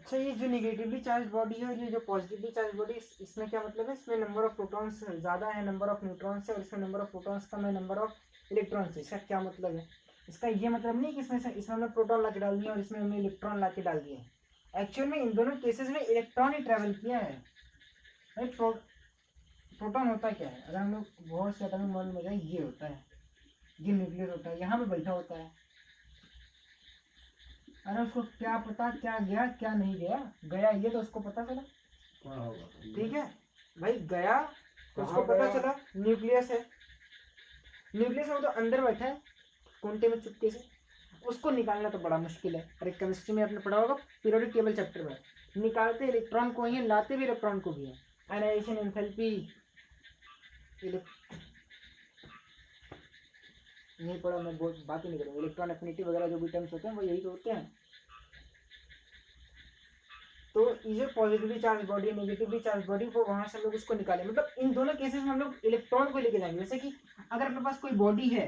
अच्छा, ये जो नेगेटिवली चार्ज बॉडी है और ये जो पॉजिटिवली चार्ज बॉडी, इसमें क्या मतलब है? इसमें नंबर ऑफ प्रोटॉन्स ज़्यादा है नंबर ऑफ न्यूट्रॉन्स है, और इसमें नंबर ऑफ प्रोटॉन्स कम है नंबर ऑफ इलेक्ट्रॉन्स है। इसका क्या मतलब है? इसका ये मतलब नहीं कि इसमें हमने प्रोटॉन ला के डाल दिया और इसमें हमने इलेक्ट्रॉन ला के डाल दिए। एक्चुअल में इन दोनों केसेस में इलेक्ट्रॉन ही ट्रेवल किया है। भाई प्रोटॉन होता क्या है? अगर हम लोग बहुत से एटॉमिक मॉडल में जाए, ये होता है, ये न्यूक्लियस होता है, यहाँ पे बैठा होता है। अरे उसको क्या पता क्या गया क्या नहीं गया, गया ये तो उसको पता चला, ठीक है भाई, गया तो उसको पता चला न्यूक्लियस है। न्यूक्लियस में तो अंदर बैठा है कोने में चुपके से, उसको निकालना तो बड़ा मुश्किल है। अरे केमिस्ट्री में आपने पढ़ा होगा पीरियोडिक टेबल चैप्टर में, निकालते इलेक्ट्रॉन को ही है, लाते भी इलेक्ट्रॉन को भी है। आयनाइजेशन एंथैल्पी नहीं पढ़ा, मैं बात ही नहीं करूँगा। इलेक्ट्रॉन एफिनिटी वगैरह जो भी टर्म्स होते हैं वो यही तो होते हैं। तो ये positively charge body negatively charge body, वो वहां से हम लोग उसको निकाले। मतलब इन दोनों केसेस में हम लोग इलेक्ट्रॉन को लेके जाएंगे। जैसे कि अगर अपने पास कोई बॉडी है,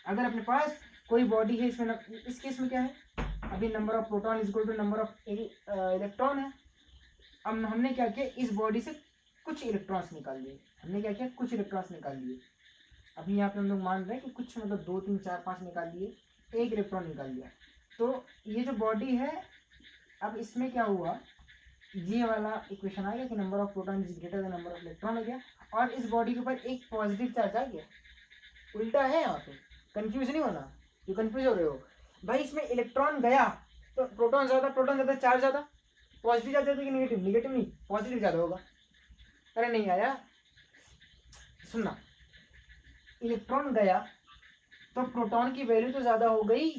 अगर अपने पास कोई बॉडी है, इसमें इस केस में क्या है, अभी number of proton is equal to number of electron है। अब हमने क्या किया, इस बॉडी से कुछ इलेक्ट्रॉन्स निकाल लिए। हमने क्या किया, कुछ इलेक्ट्रॉन्स निकाल लिए। अभी यहाँ पे हम लोग मान रहे हैं कि कुछ मतलब 2 3 4 5 निकाल लिए, 1 इलेक्ट्रॉन निकाल लिया। तो ये जो बॉडी है, अब इसमें क्या हुआ, ये वाला इक्वेशन आ गया कि number of proton is greater than number of electron हो गया, और इस बॉडी के ऊपर एक पॉजिटिव चार्ज आ गया। उल्टा है यहाँ पे, कंफ्यूज नहीं होना, जो कंफ्यूज हो रहे हो भाई। इसमें इलेक्ट्रॉन गया तो प्रोटॉन ज्यादा चार्ज ज्यादा, पॉजिटिव चार्ज ज्यादा कि नेगेटिव? नेगेटिव नहीं, पॉजिटिव ज्यादा होगा। अरे नहीं आया, सुनना, इलेक्ट्रॉन गया तो प्रोटॉन की वैल्यू तो ज्यादा हो गई।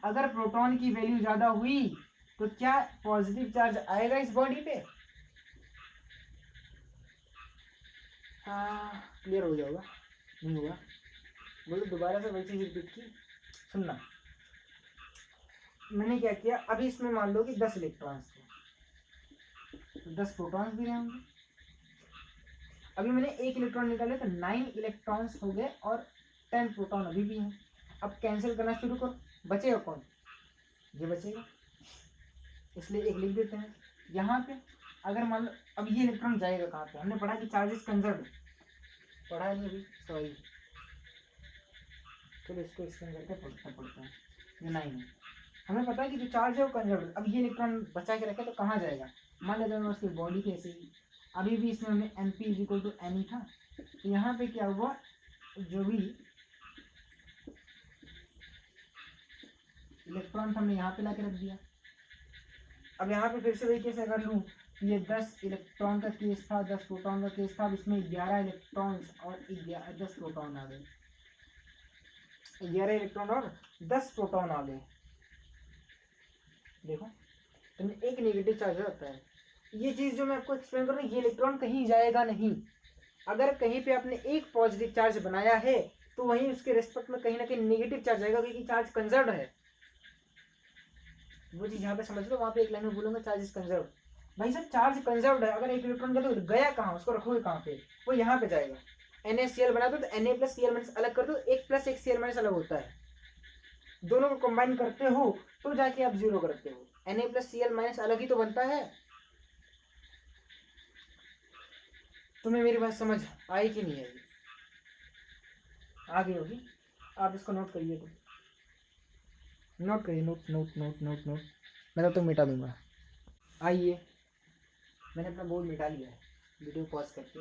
अगर प्रोटॉन की वैल्यू ज्यादा हुई तो क्या पॉजिटिव चार्ज आएगा इस बॉडी पे? हाँ, क्लियर हो जाएगा, नहीं हुआ? बोलो दोबारा से वही चीज रिपीट की। सुनना, मैंने क्या किया, अभी इसमें मान लो कि 10 इलेक्ट्रॉन्स थे, तो 10 प्रोटॉन्स भी रहेंगे। अभी मैंने 1 इलेक्ट्रॉन निकाले तो 9 इलेक्ट्रॉन्स हो गए और 10 प्रोटॉन अभी भी हैं। अब कैंसिल करना शुरू करो, बचेगा कौन? ये बचेगा, इसलिए 1 लिख देते हैं यहाँ पे। अगर मान लो अब ये इलेक्ट्रॉन जाएगा कहाँ पे? हमने पढ़ा कि चार्जेस कंजर्व, पढ़ा नहीं अभी, सॉरी, चलो इसको एक्सप्लेन करके पढ़ते हैं। ये 9 है, हमें पता है कि जो चार्ज है वो कंजर्व। अब ये इलेक्ट्रॉन बचा के रखे तो कहाँ जाएगा? मान लेते हैं उसकी बॉडी के ऐसे ही, अभी भी इसमें हमने N P is equal to N ही था, तो यहाँ पे क्या हुआ, जो भी इलेक्ट्रॉन हमने यहाँ पे ला के रख दिया। अब यहाँ पे फिर से वही केस अगर लूँ, ये 10 इलेक्ट्रॉन का केस था, 10 प्रोटॉन का केस था, इसमें 11 इलेक्ट्रॉन्स और 10 प्रोटॉन आ गए, 11 इलेक्ट्रॉन और 10 प्रोटॉन आ गए। देखो, तो एक नेगेटिव चार्ज होता है। ये चीज जो मैं आपको एक्सप्लेन कर रहा हूँ, ये इलेक्ट्रॉन कहीं जाएगा नहीं। अगर कहीं पे आपने एक पॉजिटिव चार्ज बनाया है तो वहीं उसके रेस्पेक्ट में कहीं ना कहीं नेगेटिव चार्ज आएगा, क्योंकि चार्ज कंजर्व है। वो चीज यहाँ पे समझ लो, वहां पे एक लाइन में बोलूंगा चार्ज इज कंजर्व। भाई साहब चार्ज कंजर्व है, अगर एक इलेक्ट्रॉन गया तो गया कहाँ, उसको रखोगे कहाँ पे? वो यहाँ पे जाएगा। NaCl बना दो तो Na प्लस Cl माइनस अलग कर दो, 1 प्लस 1 Cl माइनस अलग होता है, दोनों को कंबाइन करते हो तो जाके आप 0 करते हो। Na प्लस Cl माइनस अलग ही तो बनता है। तुम्हें मेरी बात समझ आई कि नहीं आई? आ गई होगी, आप इसको नोट करिए, तो नोट करिए, note note note note note, मैं तब तक मिटा दूंगा। आइए, मैंने अपना बोर्ड मिटा लिया है वीडियो पॉज करके,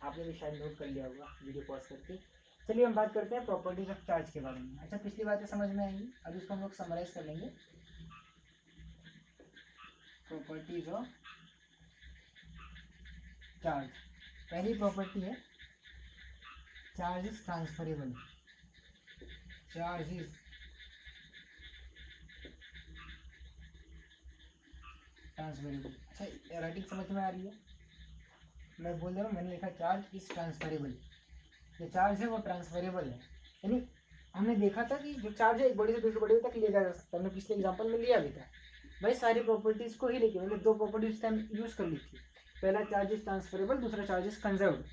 आपने भी शायद नोट कर लिया होगा वीडियो पॉज करके। चलिए हम बात करते हैं प्रॉपर्टीज ऑफ चार्ज के बारे में। अच्छा, पिछली बातें समझ में आएंगी, अब इसको हम लोग समराइज कर लेंगे। प्रॉपर्टीज ऑफ चार्ज, पहली प्रॉपर्टी है charge is transferable. Charge is transferable. अच्छा, राइटिंग समझ में आ रही है? मैं बोल रहा हूँ, मैंने लिखा चार्ज इज ट्रांसफरेबल। जो चार्ज है वो ट्रांसफरेबल है, यानी हमने देखा था कि जो चार्ज है एक बॉडी से दूसरी बॉडी तक ले जा सकता है, हमने पिछले एग्जांपल में लिया भी था। भाई सारी प्रॉपर्टीज को ही लेके मैंने 2 प्रॉपर्टीज टाइम यूज कर ली थी, पहला चार्ज इज ट्रांसफरेबल, दूसरा चार्ज इज कंजर्व्ड।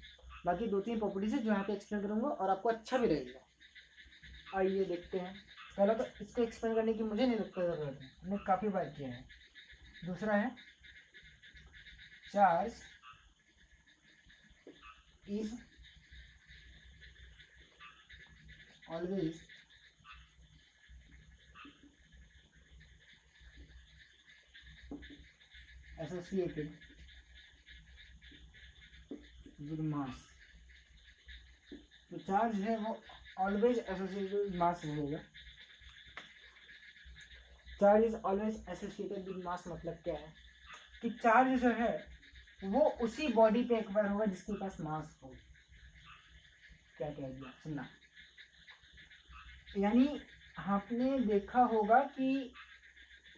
बाकी 2-3 प्रॉपर्टीज है जो यहाँ पे एक्सप्लेन करूंगा और आपको अच्छा भी रहेगा। आइए देखते हैं। पहला तो इसको एक्सप्लेन करने की मुझे नहीं लगता जरूरत है, हमने काफ़ी बार किया है। दूसरा है charge is always associated with mass. तो चार्ज है वो ऑलवेज एसोसिएटेड विद मास रहेगा। Charge is always associated with mass मतलब क्या है कि चार्ज जो है वो उसी बॉडी पे एक्वायर होगा जिसके पास मास हो। क्या कह दिया सुनना, यानी आपने देखा होगा कि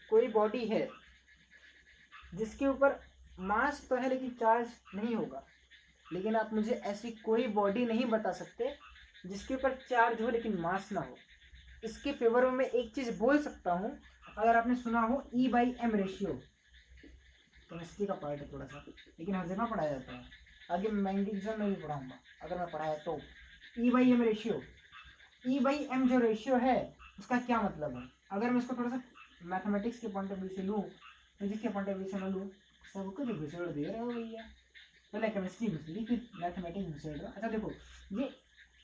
कोई बॉडी है जिसके ऊपर मास तो है लेकिन चार्ज नहीं होगा, लेकिन आप मुझे ऐसी कोई बॉडी नहीं बता सकते जिसके ऊपर चार्ज हो लेकिन मास ना हो। इसके फेवर में मैं एक चीज बोल सकता हूँ, अगर आपने सुना हो E/M रेशियो, केमिस्ट्री का पार्ट है थोड़ा सा लेकिन हर जगह पढ़ाया जाता है, आगे मैं एग्जाम में भी पढ़ाऊंगा अगर मैं पढ़ाया तो। E/M रेशियो, E/M जो रेशियो है उसका क्या मतलब है, अगर मैं इसको थोड़ा सा मैथमेटिक्स के पॉइंट ऑफ व्यू से लूँ, फिजिक्स के पॉइंट ऑफ व्यू से मैं लूँ, सब कुछ घुसेड़ दे रहे हो भैया, पहले केमिस्ट्री घुसेड़ी फिर मैथमेटिक्स घुसेड़ रहा। अच्छा देखो, ये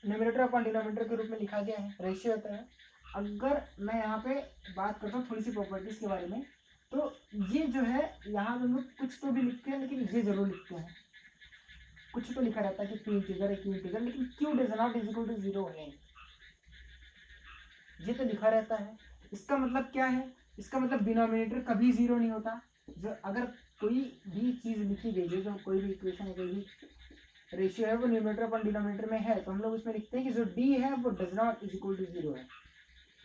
न्यूमरेटर अपॉन डिनोमिनेटर के रूप में लिखा गया है, रेशियो होता है। अगर मैं यहाँ पे बात करता हूँ थोड़ी सी प्रॉपर्टीज के बारे में, तो ये जो है यहाँ पे हम लोग कुछ तो भी लिखते हैं लेकिन ये जरूर लिखते हैं, कुछ तो लिखा रहता है कि 3 इंटीजर है, Q इंटीजर, लेकिन Q does not is equal to 0 है, ये तो लिखा रहता है। इसका मतलब क्या है, इसका मतलब डिनोमिनेटर कभी 0 नहीं होता। जो अगर कोई भी चीज लिखी गई है, जो कोई भी इक्वेशन है, कोई भी रेशियो है, वो न्यूमरेटर अपन डिनोमिनेटर में है, तो हम लोग उसमें लिखते हैं कि जो डी है वो does not is equal to 0 है,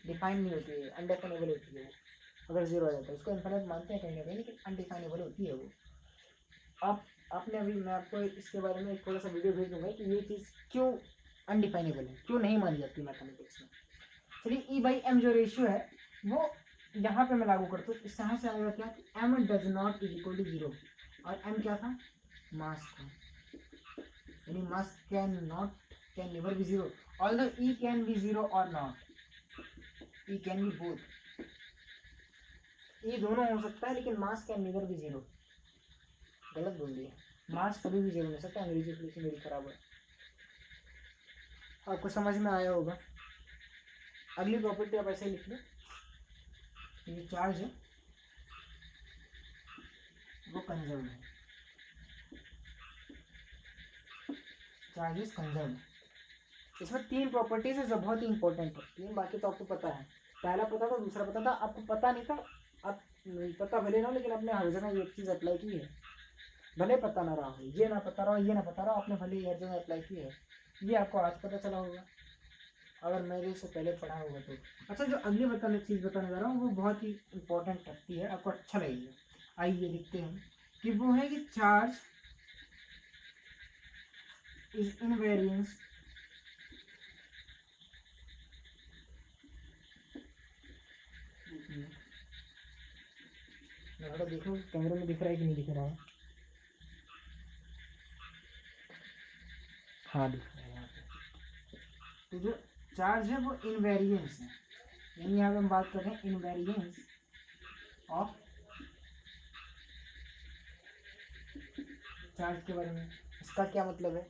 डिफाइन नहीं होती है, अनडिफाइनेबल होती है। अगर 0 आ जाता है उसको इनफाइनाइट मानते हैं कहीं ना कहीं, लेकिन अनडिफाइनेबल होती है वो। आपने अभी मैं आपको इसके बारे में थोड़ा सा वीडियो भेज दूंगा कि ये चीज़ क्यों अनडिफाइनेबल है, क्यों नहीं मानी जाती मैथमेटिक्स में। चलिए E/M जो रेशियो है वो यहाँ पे मैं लागू करता हूँ, इस यहाँ से आएगा क्या, M does not is equal to 0, और M क्या था, मास था, यानी mass can never be 0, although E can be 0 और not, E can be both, ये दोनों हो सकता है लेकिन मास कैन नेवर बी 0, गलत बोल दिया, मास कभी भी 0 नहीं सकता, अंग्रेजी एप्लीकेशन मेरी खराब है। आपको समझ में आया होगा। अगली प्रॉपर्टी आप ऐसे ही लिख लो, ये चार्ज है वो कंजर्व है, चार्ज इज कंजर्व। इसमें 3 प्रॉपर्टीज है जो बहुत ही इंपॉर्टेंट है, 3 बाकी तो आपको पता है, पहला पता था, दूसरा पता था, आपको पता नहीं था, आप पता भले ना, लेकिन आपने हर जगह ये चीज़ अप्लाई की है, भले पता ना रहा हो, ये ना पता रहा हो, ये ना पता रहा, आपने भले हर जगह अप्लाई की है, ये आपको आज पता चला होगा अगर मेरे से पहले पढ़ा होगा तो। अच्छा, जो अगली चीज़ बताने जा रहा हूँ वो बहुत ही इंपॉर्टेंट लगती है, आपको अच्छा लगेगा। आइए लिखते हैं कि वो है कि चार्ज इज इनवेरियंस देखो कैमरे में दिख रहा है कि नहीं दिख रहा है, हाँ दिख रहा है यहाँ पे। तो जो चार्ज है वो इनवेरियंस है, यानी यहाँ पे हम बात कर रहे हैं इनवेरियंस ऑफ चार्ज के बारे में। इसका क्या मतलब है,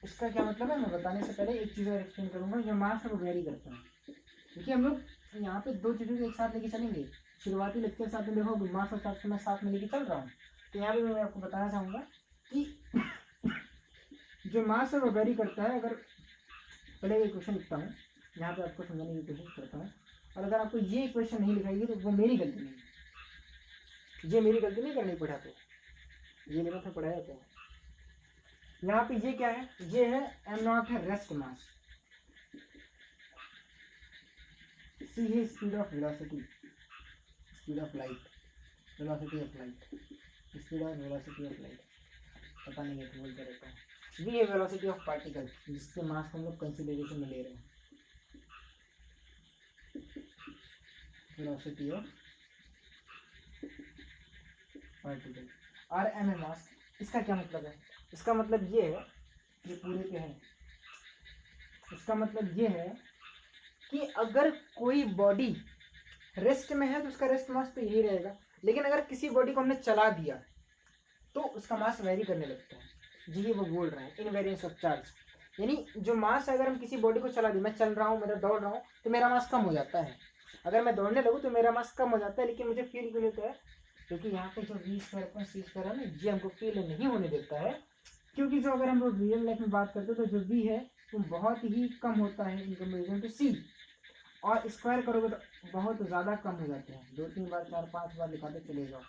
इसका क्या मतलब है मैं बताने से पहले एक चीज़ और एक्सप्लेन करूंगा, जो मास है वो वेरी करता है। देखिए हम लोग यहाँ पे 2 चीज़ों को एक साथ लेके चलेंगे, शुरुआती लेक्चर साथ में देखो, मास और चार्ज को मैं साथ में लेके चल रहा हूँ, तो यहाँ पे मैं आपको बताना चाहूँगा कि जो मास है वो वेरी करता है। अगर पहले एक क्वेश्चन लिखता हूँ, यहाँ पे आपको समझाने की कोशिश करता हूँ, और अगर आपको ये क्वेश्चन नहीं लिखाइए तो वो मेरी गलती नहीं है, ये मेरी गलती नहीं करनी पड़ा, तो ये मेरे से पढ़ाया जाता है। यहाँ पे ये क्या है, ये है m0 है रेस्ट मास, c है speed of velocity, speed of light, velocity of light, speed of velocity of light, पता नहीं है तो बोलते रहता है। v है वेलोसिटी ऑफ पार्टिकल, जिसके मास को हम लोग कंसिडरेशन में ले रहे हैं, वेलोसिटी ऑफ पार्टिकल। और m है मास। इसका क्या मतलब है, इसका मतलब ये है, ये पूरे पे है, इसका मतलब ये है कि अगर कोई बॉडी रेस्ट में है तो उसका रेस्ट मास तो यही रहेगा, लेकिन अगर किसी बॉडी को हमने चला दिया तो उसका मास वेरी करने लगता है। जी वो बोल रहे हैं इनवेरियंस ऑफ चार्ज, यानी जो मास है अगर हम किसी बॉडी को चला दी, मैं चल रहा हूँ, मैं दौड़ रहा हूँ तो मेरा मास कम हो जाता है, अगर मैं दौड़ने लगूँ तो मेरा मास कम हो जाता है, लेकिन मुझे फील क्यों होता है, क्योंकि यहाँ पे जो v square upon c square है ना, ये हमको फील नहीं होने देता है, क्योंकि जो अगर हम लोग रियल लाइफ में बात करते हैं तो जो v है वो बहुत ही कम होता है इन कंपेरिजन टू c, और स्क्वायर करोगे तो बहुत ज़्यादा कम हो जाते हैं, 2-3 बार 4-5 बार लिखाते चले जाओ,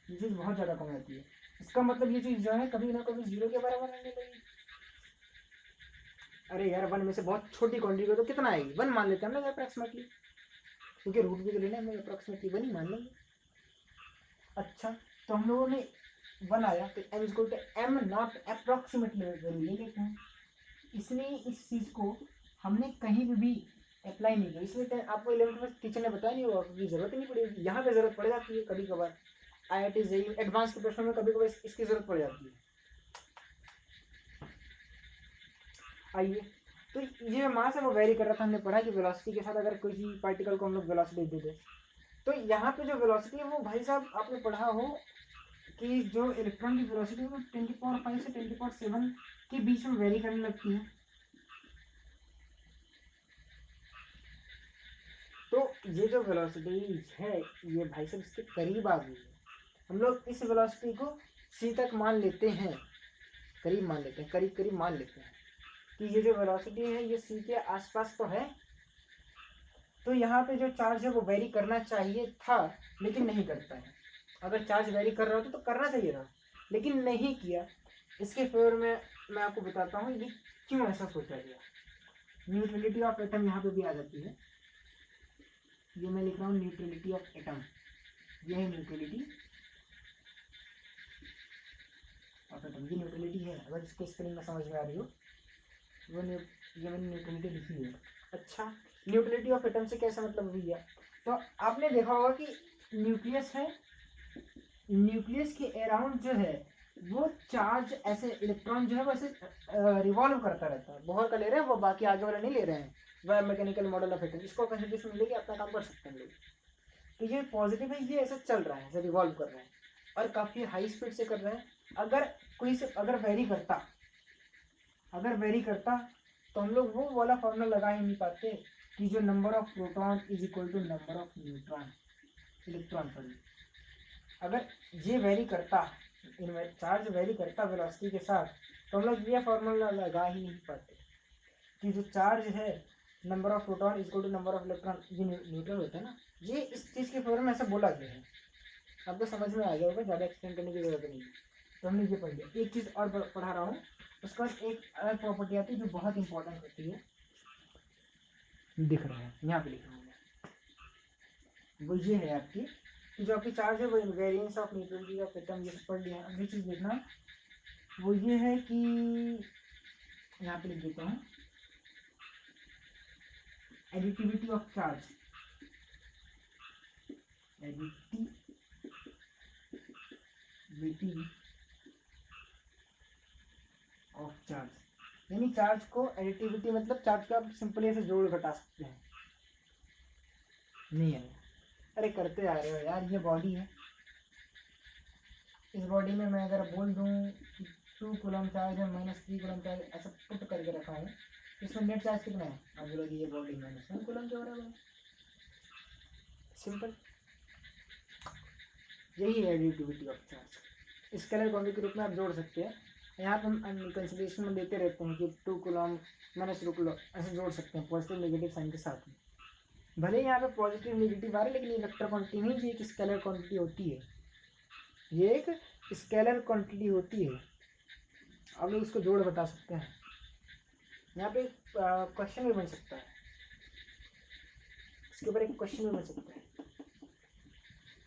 ये चीज़ बहुत ज़्यादा कम होती है। इसका मतलब ये चीज़ जो है कभी ना कभी 0 के बराबर आने लगेगी। अरे यार 1 में से बहुत छोटी क्वांटिटी को तो कितना आएगी, 1 मान लेते हैं हम लोग अप्रॉक्सीमेटली, क्योंकि रूट भी तो लेना है, अप्रॉक्सीमेटली 1 ही मान लेंगे। अच्छा तो हम लोगों ने 1 आया तो m equal to m not approximately value ले लेते हैं, इसलिए इस चीज़ को हमने कहीं भी अप्लाई नहीं किया, इसलिए आपको 11th में टीचर ने बताया नहीं होगा क्योंकि जरूरत ही नहीं पड़ेगी, यहाँ पे जरूरत पड़ जाती है कभी कभार, IIT JEE एडवांस के प्रश्नों में कभी कभार इसकी जरूरत पड़ जाती है। आइए तो ये जो मास है वो वेरी कर रहा था, हमने पढ़ा कि वेलोसिटी के साथ अगर कोई पार्टिकल को हम लोग वेलोसिटी दे दे, तो यहाँ पे जो वेलोसिटी है वो भाई साहब आपने पढ़ा हो कि जो इलेक्ट्रॉन की वेलोसिटी है वो 10⁵ से 10⁷ के बीच में वेरी करने लगती है। तो ये जो वेलोसिटी है ये भाई साहब इसके करीब आ गई है, हम लोग इस वेलोसिटी को c तक मान लेते हैं, करीब मान लेते हैं, करीब करीब मान लेते हैं कि ये जो वेलोसिटी है ये c के आसपास तो है, तो यहाँ पे जो चार्ज है वो वेरी करना चाहिए था लेकिन नहीं करता है। अगर चार्ज वेरी कर रहा होता तो करना चाहिए था लेकिन नहीं किया, इसके फेवर में मैं आपको बताता हूँ ये क्यों ऐसा सोचा गया। न्यूट्रलिटी ऑफ एटम यहाँ पे भी आ जाती है, ये मैं लिख रहा हूँ न्यूट्रलिटी ऑफ एटम, ये है न्यूट्रलिटी ऑफ एटम, ये न्यूट्रलिटी है, अगर इसके स्पेलिंग में समझ में आ रही हो वो ये मैंने न्यूट्रलिटी लिखी है। अच्छा न्यूट्रलिटी ऑफ एटम से कैसा मतलब भैया, तो आपने देखा होगा कि न्यूक्लियस है, न्यूक्लियस के अराउंड जो है वो चार्ज ऐसे इलेक्ट्रॉन जो है वो ऐसे रिवॉल्व करता रहता है, बहुत का ले रहे हैं वो, बाकी आगे वाला नहीं ले रहे हैं, वह मैकेनिकल मॉडल ऑफ एटम, इसको कंसिडरेशन में लेके अपना काम कर सकते हैं लोग। तो ये पॉजिटिव है, ये ऐसे चल रहा है, ऐसे रिवॉल्व कर रहे हैं और काफ़ी हाई स्पीड से कर रहे हैं। अगर कोई से अगर वेरी करता तो हम लोग वो वाला फॉर्मूला लगा ही नहीं पाते कि जो number of proton is equal to number of neutron electron sorry, अगर ये वेरी करता, चार्ज वेरी करता वेलोसिटी के साथ, तो हम लोग ये फॉर्मूला लगा ही नहीं पाते कि जो चार्ज है number of proton is equal to number of electron, ये न्यूट्रल होता है ना, ये इस चीज़ के फेवर में ऐसा बोला गया है। आपको समझ में आ गया होगा, ज़्यादा एक्सप्लेन करने की जरूरत नहीं है, तो हमने ये पढ़ लिया। एक चीज़ और पढ़ा रहा हूँ, उसके बाद एक अलग प्रॉपर्टी आती है जो बहुत इंपॉर्टेंट होती है, दिख रहा है यहाँ पे लिखा हुआ, वो ये है आपकी कि जो आपकी चार्ज है वो invariance of neutrality of atom, ये पढ़ लिया। अगली चीज़ देखना वो ये है कि यहाँ पे लिख देता हूँ additivity of charge, additivity of charge, यानी चार्ज को एडिटिविटी मतलब चार्ज को आप सिंपली ऐसे जोड़ घटा सकते हैं। नहीं है, अरे करते आ रहे हो यार, ये बॉडी है, इस बॉडी में मैं अगर बोल दूं 2 कूलम चार्ज है -3 कूलम चार्ज ऐसा पुट करके रखा है, इसमें नेट चार्ज कितना है, आप बोलोगे ये बॉडी -1 कूलम के बराबर है, सिंपल, यही है additivity of charge. Scalar quantity के रूप में आप जोड़ सकते हैं, यहाँ पर हम कंसिडरेशन में लेते रहते हैं कि 2 कूलम -2 कूलम ऐसे जोड़ सकते हैं पॉजिटिव नेगेटिव साइन के साथ में, भले यहाँ पे पॉजिटिव नेगेटिव आ रहा है लेकिन इलेक्ट्रॉन क्वांटिटी नहीं, ये एक स्केलर क्वांटिटी होती है, ये एक स्केलर क्वांटिटी होती है, आप लोग इसको जोड़ बता सकते हैं। यहाँ पे क्वेश्चन भी बन सकता है, इसके ऊपर एक क्वेश्चन भी बन सकता है।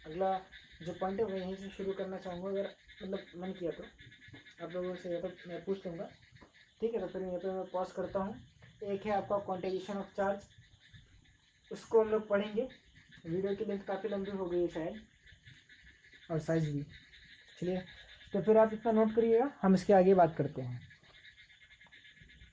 अगला जो पॉइंट है वो यहीं से शुरू करना चाहूँगा, अगर मतलब मन किया तो आप लोगों से या तो मैं पूछ लूँगा, ठीक है। तो फिर यहाँ पे मैं पॉज करता हूँ। एक है आपका क्वांटाइजेशन ऑफ चार्ज, उसको हम लोग पढ़ेंगे, वीडियो की लेंथ काफ़ी लंबी हो गई है शायद, और साइज भी, चलिए तो फिर आप इतना नोट करिएगा, हम इसके आगे बात करते हैं।